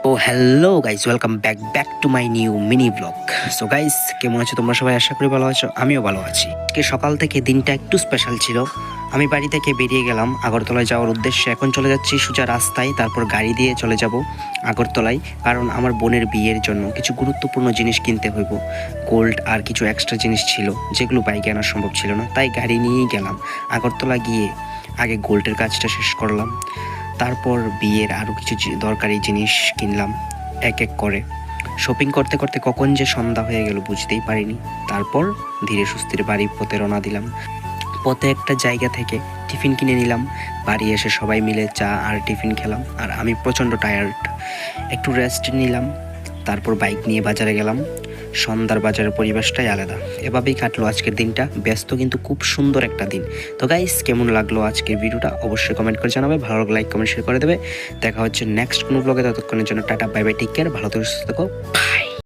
O hello guys, welcome back to my new mini vlog. So guys, কেমন আছো তোমরা সবাই? আশা করি ভালো আছো, আমিও ভালো আছি। আজকে সকাল থেকে দিনটা একটু স্পেশাল ছিল। আমি বাড়ি থেকে বেরিয়ে গেলাম আগরতলায় যাওয়ার উদ্দেশ্যে। এখন চলে যাচ্ছি সোজা রাস্তায়, তারপর গাড়ি দিয়ে চলে যাব আগরতলায়, কারণ আমার বোনের বিয়ের জন্য কিছু গুরুত্বপূর্ণ জিনিস কিনতে হইব। গোল্ড আর কিছু এক্সট্রা জিনিস ছিল যেগুলো বাইকে আনা সম্ভব ছিল না, তাই গাড়ি নিয়েই গেলাম। আগরতলা গিয়ে আগে গোল্ডের কাজটা শেষ করলাম, তারপর বিয়ের আরও কিছু দরকারি জিনিস কিনলাম এক এক করে। শপিং করতে করতে কখন যে সন্ধ্যা হয়ে গেল বুঝতেই পারিনি। তারপর ধীরে সুস্থিরে বাড়ির পথে রওনা দিলাম। পথে একটা জায়গা থেকে টিফিন কিনে নিলাম। বাড়ি এসে সবাই মিলে চা আর টিফিন খেলাম, আর আমি প্রচণ্ড টায়ার্ড, একটু রেস্ট নিলাম। তারপর বাইক নিয়ে বাজারে গেলাম। সন্ধ্যার বাজারের পরিবেশটাই আলাদা। এভাবেই কাটলো আজকের দিনটা, ব্যস্ত কিন্তু খুব সুন্দর একটা দিন। তো গাইস, কেমন লাগলো আজকের ভিডিওটা অবশ্যই কমেন্ট করে জানাবে। ভালো লাগলে লাইক কমেন্ট শেয়ার করে দেবে। দেখা হচ্ছে নেক্সট কোনো ব্লগে। ততক্ষণের জন্য টাটা, বাই বাই, টেক কেয়ার, ভালো থেকো, সুস্থ থেকো।